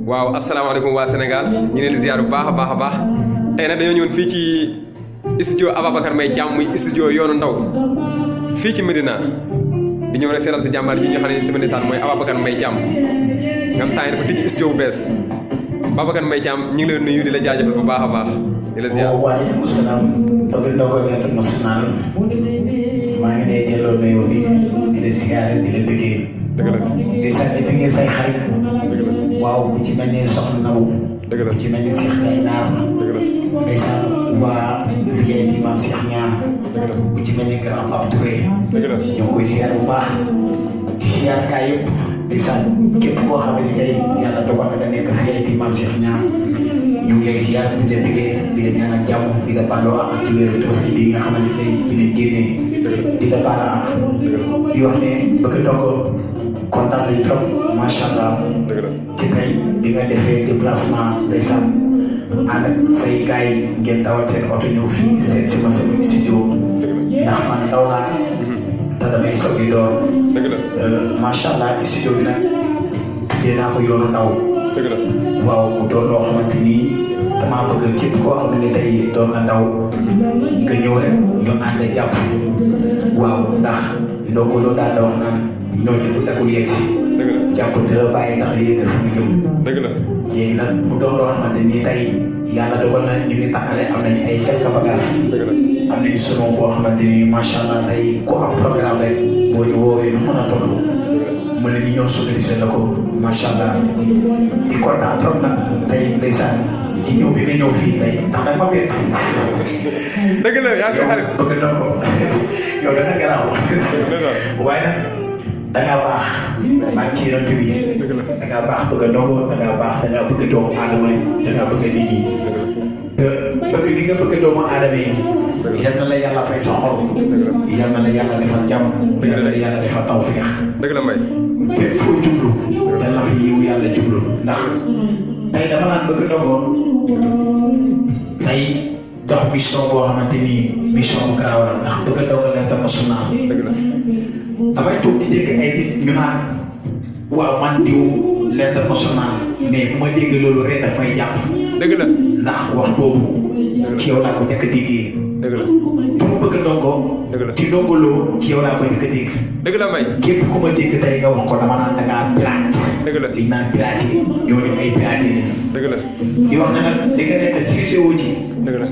waaw asalaamaaleykum waa Sénégal ñu leen di ziar bu baax a baax a baax tey nag dañoo ñëwoon fii ci studio Ababacar Mbaye Thiam muy studio yoonu ndaw fii ci Médina di ñëw rek seetal si jàmbaar ji ñu xam ne dama ndeysaan mooy Ababacar Mbaye Thiam nga xam temps yi dafa tijji studio bu bees Ababacar Mbaye Thiam ñu ngi lay nuyu di la jaajëfal bu baax a baax di la ziar. waaleykum salaam bëgg ndongo international maa ngi lay delloo nuyoo bi di la ziar di la bëggee. dëgg la di sant bi ngeen say xarit. dëgg la waaw bu ci mel ni Soxna Ndaw. dëgg la bu ci mel ni Cheikh Tay Naar. dëgg la ndeysaan waa VIP Maam Cheikh Niang. dëgg la bu ci mel ni Grand Pape Touré. dëgg la ñoo ngi koy ziar bu baax di ziar gaa yëpp ndeysaan képp koo xam ne tey yàlla dogal na nga nekk VIP Maam Cheikh Niang ñu ngi lay ziar di la bëggee di la ñaanal jàmm di la baaloo ak ci wéeru Tabaski bi nga xamante ne ci lañ génnee di la baala ak di wax ne bëgg ndongo kontaan nañ trop macha allah ci tey bi nga defee déplacement ndeysaan ànd ak say gars yi ngeen dawal seen oto ñëw fii seet si ma sama studio ndax man ndaw laa te damay soog di door macha allah studio bi nag tuddee naa ko yoonu ndaw waaw mu doon loo xamante ni damaa bëgg képp koo xam ne tey doon nga ndaw nga ñëw rek ñu ànd jàpp waaw ndax ndongo loo daan da wax naan ñooñu bu takkul yegg si jàpp te bàyyi ndax yéeg fi nga jëm léegi nag mu doon loo xamante ni tey yàlla dogal na ñu ngi takkale am nañu ay quelques bagages am nañu solo boo xamante ni macha allah tey ku am programme rek boo ñu woowee nu mën a toll mën nañu ñëw sonorisé la ko macha allah di kontaan trop nag tey ndeysaan ci ñëw bi nga ñëw fii tey ndax nag ma bett. dëgg la yaa ngi xarit bëgg na ko yow da nga garaaw waaye nag da ngaa baax maa ngi ci yonent bi da ngaa baax bëgg a ndongo da ngaa baax da ngaa bëgg doomu aadama yi da ngaa bëgg nit ñi te bëgg gi nga bëgg doomu aadama yi yal na la yàlla fay sa xol yal na la yàlla defal jàmm yal na la yàlla defal tawfeex dëgg la Mbaye fépp foo jublu yal na fi yiw yàlla jublu ndax tey dama naan bëgg ndongo tey dox mission boo xamante ni mission bu garaaw la ndax bëgg ndongo l'international dëgg la damay toog di dégg ay nit ñu naan waaw man diw l'international mais bu ma dégg loolu rek daf may jàpp dëgg la ndax wax boobu ci yow laa ko njëkk a déggee dëgg la pour bëgg ndongo dëgg la ci ndongoloo ci yow laa ko njëkk a dégg dëgg la Mbaye képp ku ma dégg tey nga wax ko dama naan da ngaa pirate dëgg la liñ naan pirate yi ñooñu ay pirate yi dëgg la di wax ne nag di nga nekk triché woo ci dëgg la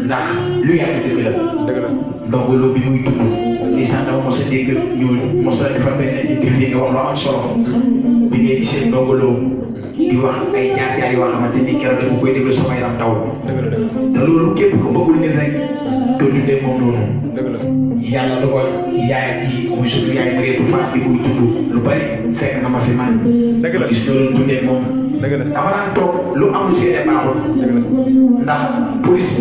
ndax lu yàgg dëgg la dëgg la ndongoloo bi muy dund ndeysaan dama mos a dégg ñu mos a defal benn interview nga wax lu am solo bi ngay gisee ndongoloo di wax ay jaar-jaar yoo xamante ni keroog dama koy déglu sama yaram daw te loolu képp ku bëggul nit rek doo dundee moom noonu dëgg la yàlla dogal yaayam ji muy suñu yaay Mariétou Fall bi muy dund lu bari fekk na ma fi man dëgg la gis nga doon dundee moom dëgg la dama daan toog lu amul seede baaxul dëgg la ndax police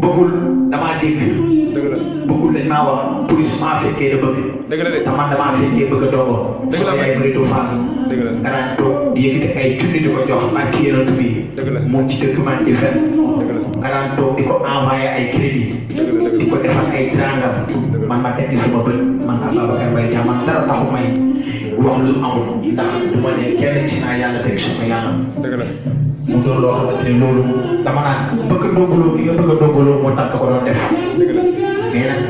bëggul damaa dégg dëgg la bëggul dañ maa wax police maa fekkee da bëgg dëgg la de te man damaa fekkee bëgg a dogo dëgg la sama yaay Mariétou Fall dëgg la nga daan toog di yëkkati ay junni di ko jox ak yéenant bi dëgg la moom ci dëkk man ci fen dëgg la nga daan toog di ko envoyé ay crédit dëgg la di ko defal ay trangam man ma teg ci sama bët man Ababacar Mbaye Thiam man dara taxu may wax lu amul ndax du ma ne kenn ci naa yàlla teg suma yàlla dëgg la mu doon loo xamante ni loolu dama naan bëgg ndongoloo gi nga bëgg a ndongoloo moo tax ko doon def dëgg la mais nag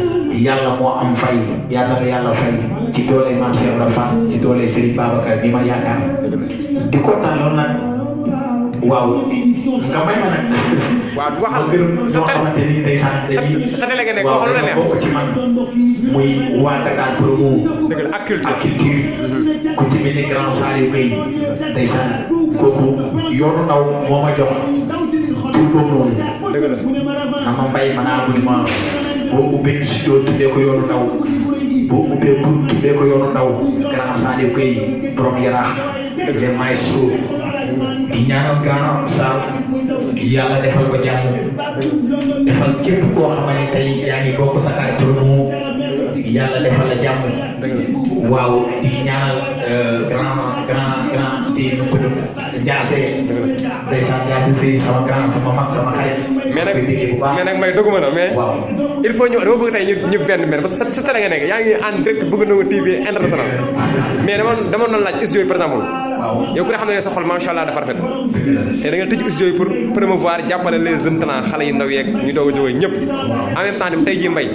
yàlla moo am fay yàlla la yàlla fay ci doole Maam Cheikh Ibra Fall ci doole Serigne Babacar bi ma yaakaar di kontaan loolu nag waaw nga may ma nag. waaw waxal gërëm ñoo xamante ni ndeysaan dañuy sa télé nga nekk waaw waxal la neex bokk ci man muy waa Dakar Promo dëgg la ak culture ak culture ku ci mel ni grand Saliou Gueye ndeysaan kooku yoonu ndaw moo ma jox tur boobu noonu dëgg la na ma mbay ma naa mu ni ma boo ubbee studio tuddee ko yoonu ndaw boo ubbee ko tuddee ko yoonu ndaw grand Saliou Gueye borom yaraax les maestros di ñaanal grand Sall yàlla defal ko jàmm defal képp koo xamante ne tey yaa ngi bokk Dakar Promo yàlla defal la jàmm. waaw di ñaanal grand ci nu ko doon jaase. ndeysaan jaase si sama grand sama mag sama xarit. mais nag may doguma na mais. waaw il faut dama bëgg tey ñu benn parce que sa télé nga nekk yaa ngi en direct bëgg Ndongo TV international mais dama noonu laaj studio yi par exemple. waaw yow ku ne xam ne sa xol macha allah dafa rafet. te da nga tëj studio yi pour promouvoir jàppale les jeunes talents xale yu ndaw yeeg ñu doog a jógee ñëpp. en même temps tamit tey jii mbay.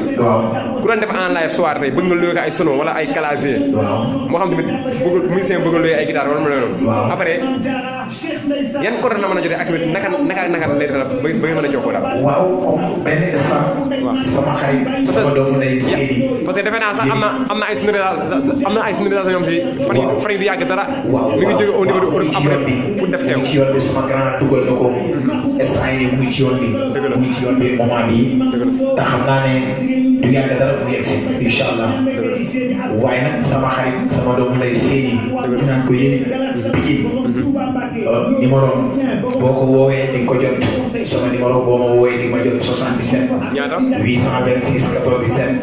ku doon def en live soir tey bëgg nga luyoo ko ay sono wala ay clavier. moo xam tamit musicien bëgg a luyoo ay guitare wala mu loolu. après yan côté na mën a jotee ak naka lay dara ba mën a jokkoo daal. waaw comme benn instant. sama xarit sama doomu ndey Seydi. parce que defe naa sax am na ay sonorisation ñoom si fan yi du yàgg dara. mi ngi jóge au niveau de Europe après pour def teew. ci yoon bi sama grand dugal na ko. instant yii mu ngi ci yoon bi. mu ngi ci yoon bi moment bii. te xam naa ne du yàgg dara mu yegg si incha allah. waaye nag sama xarit sama doomu ndey Seydi. ñu naan ko yéen Pikine. numéro boo ko woowee di nga ko jot sama numéro boo ma woowee di ma jot 77. ñaata 826 97.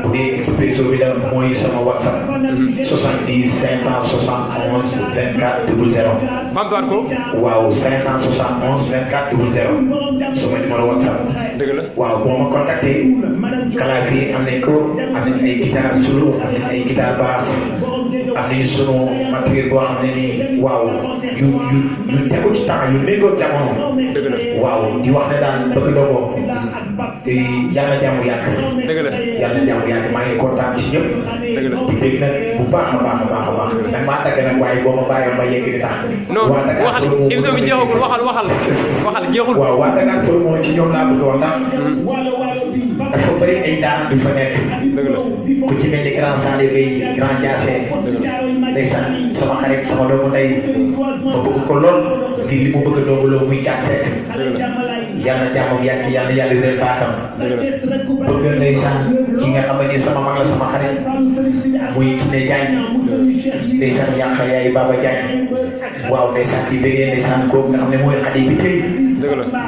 bu dee expresso bi la mooy sama WhatsApp. 70 571 24 00. bamtuwaat ko. waaw 571 24 00. sama numéro WhatsApp. dëgg la waaw boo ma contacté. clavier am nañ ko am nañ ay guitare solo am nañ ay guitare basse am nañu sunu matériel boo xam ne nii waaw yu tegu ci temps yu méngoo jamono. dëgg la waaw di wax ne daal bëgg Ndongo yàlla jàmm yàgg. dëgg la yàlla jàmm yàgg maa ngi kontaan ci ñëpp. dëgg la di dégg nag bu baax a baax a baax a baax. nag maa tàgg nag waaye boo ma bàyyi ma yegg di tax. non waxal émission bi jeexagul waxal jeexul. waaw waa Dakar pour moo ci ñoom laa bëgg wax ndax. dafa bëri ay daan bi fa nekk. dëgg la ku ci mel ni grand Sane Bay grand Diassé. ndeysaan sama xarit sama doomu ndey ma bëgg ko lool ngir li mu bëgg a dogaloo muy Thiat Seck. yàlla na jàmmam yàgg yàlla wéral baatam. bëgg ndeysaan ki nga xam ne sama mag la sama xarit muy Kiné Diagne ndeysaan yàq yaay Baba Diagne waaw ndeysaan di bëggee ndeysaan kooku nga xam ne mooy Khady bi tey.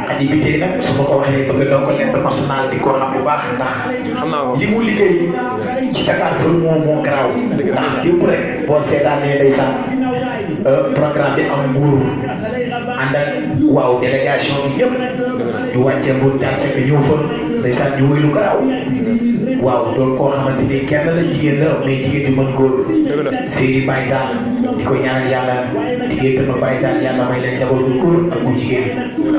Khady bi tey nag su ma ko waxee bëgg Ndongo l'international di ko xam bu baax ndax li mu liggéey ci Dakar pour moo garaaw ndax démb rek boo seetaanee ndeysaan programme bi am Mbour ànd ak waaw délégation bi yëpp ñu wàccee Mbour Thiat Seck ñëw fa ndeysaan ñu wéy lu garaaw waaw doon koo xamante ni kenn la jigéen la mais jigéen di mën góor Seydi Baye Sall di ko ñaanal yàlla jigéen tamit Baye Sall yàlla may leen njaboot bu góor ak bu jigéen.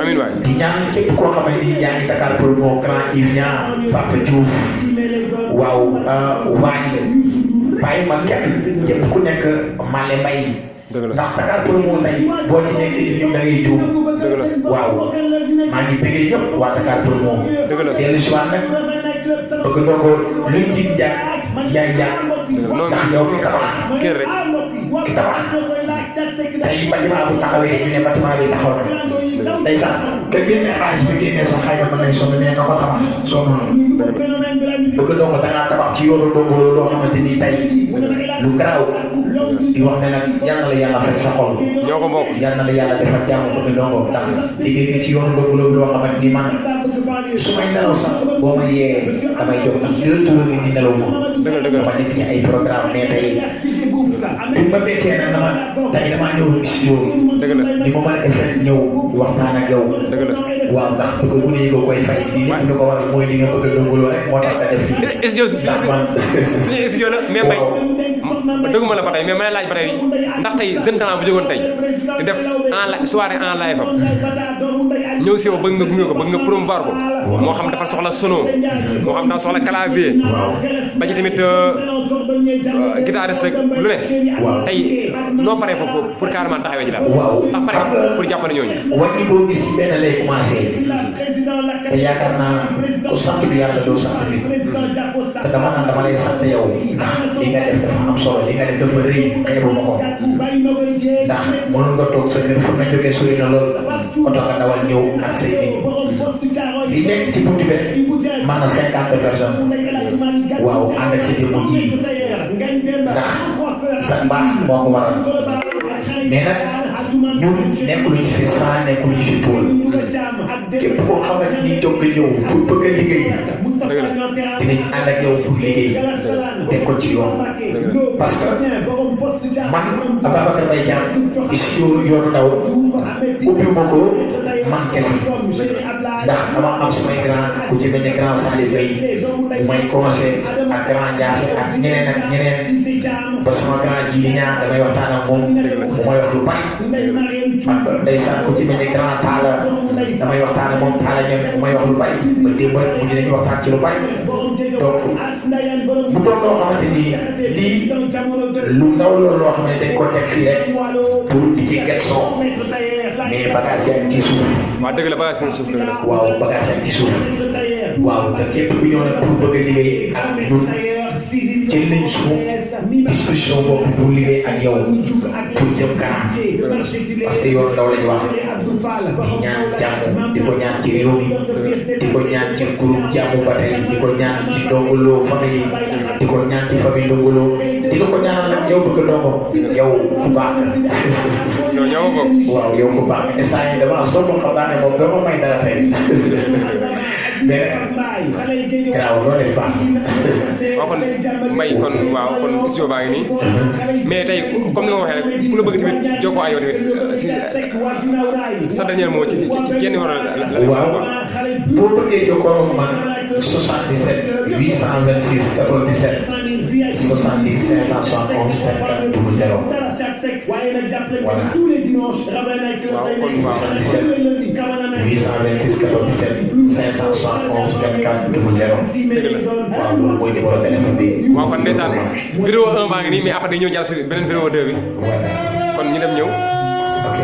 amiin waay di ñaan képp koo xamante ni yaa ngi Dakar pour moo grand Yves Niang Papa Diouf waaw Waly bàyyi ma kenn képp ku nekk Male Mbaye. ndax Dakar pour moo tey boo ci nekkee di lim da ngay juum. waaw maa ngi bëggee ñëpp waa Dakar pour moo. dellu si waat nag bëgg Ndongo luñ ci jaag yaay jaag. ndax yow ki tabax. kër rek ki tabax tey bâtiment bu taxawee ñu ne bâtiment bi taxaw na. ndeysaan ka génne xaalis bi génne sax xëy na mën nañ sonn mais ka ko tabax sonn na. bëgg Ndongo da ngaa tabax ci yoonu Ndongo loo xamante ni tey lu garaaw. di wax ne nag yal na la yàlla fay sa xol. ñoo ko bokk yal na la yàlla defal jàmm bëgg Ndongo ndax liggéey nga ci yoonu Ndongo loo xamante ni man su may nelaw sax boo ma yee damay jóg ndax li la tuura ni nelaw moom. dëgg ma nekk ci ay programme mais tey bi ma bekkee nag dama tey damaa ñëw gis yow. dëgg la ni ma mën a def rek ñëw waxtaan ak yow. dëgg la waaw ndax bëgg bu ne ko koy fay. li lépp lu ko waral mooy li nga bëgg a Ndongo Lo rek moo tax nga def lii. suñu studio la mais mbay dëgguma la ba tey mais ma lay laaj ba tey ndax tey jeune talent bu jógoon tey di def en soirée en live am ñëw si yow bëgg nga gunge ko bëgg nga promouvoir ko. moo xam dafa soxla sono moo xam dafa soxla clavier. ba ci tamit guitariste rek lu ne. tey noo paree pour carrément taxawee ci daal. ndax pare pour jàppale ñooñu. wàññi boo gis benn lay commencé te yaakaar naa ku sant bi yàlla doo sant bi te dama naan dama lay sant yow ndax li nga def dafa am solo li nga def dafa rëy xeebu ma ko ndax mënoon nga toog sa kër fu nga jógee sori na lool oto nga dawal ñëw ak say nit li nekk ci buntu bi mën na 50 personnes waaw ànd ak sa jëmm ji ndax sa mbaax moo ko waral mais nag ñun nekkuluñ fi saa nekkuluñ fi Paul képp koo xamante ni jóg nga ñëw pour bëgg a liggéey dinañ ànd ak yow pour liggéey teg ko ci yoon parce que man Ababacar Mbaye Thiam studio Yoonu Ndaw ubbi ma ko man kese ndax dama am samay grand ku ci mel ne grand Salif Bey bu may conseil ak grand Ndiasse ak ñeneen ba sama grand ji li ñaar damay waxtaan ak moom bu may wax lu bari ak ndeysaan ku ci mel ne grand Talla damay waxtaan ak moom Talla ñoom bu may wax lu bari ba démb rek mu dinañu waxtaan ci lu bari donc bu doon loo xamante ni lii lu ndaw loolu loo xam ne dañ ko teg fii rek pour di ci get son mais bagage yaa ngi ci suuf. waaw dëgg la bagage yaa ngi ci suuf dëgg la. waaw bagage yaa ngi ci suuf waaw te képp ku ñëw nag pour bëgg a liggéey ak ñun jël nañ suñu disposition boobu pour liggéey ak yow pour jëm kanam parce que yoon ndaw lañ wax di ñaan jàmm di ko ñaan ci réew mi di ko ñaan ci groupe jàmm ba tey di ko ñaan ci Ndongo Lo famille di ko ñaan ci famille Ndongo Lo di la ko ñaanal nag yow bëgg ndongo yow ku baax yow ñoo ko waaw yow ku baax instant yi dama soog xam naa ne moom dama may dara tey mais garaaw loolu def baax waaw kon Mbaye kon waaw kon studio baa ngi nii mais tey comme ni ma waxee rek ku la bëgg tamit jokkoo ak yow tamit si sa dernier mot ci yenn numéro la waaw boo bëggee jokkoo man 77 826 97 70 571 54 00 voilà waaw kon waaw 77 826 97 571 24 00 dëgg la waaw loolu mooy numéro téléphone bi. waaw kon ndeysaan vidéo 1 baa ngi nii mais après day ñëw jàll si beneen vidéo 2 bi voilà kon ñu dem ñëw. ok.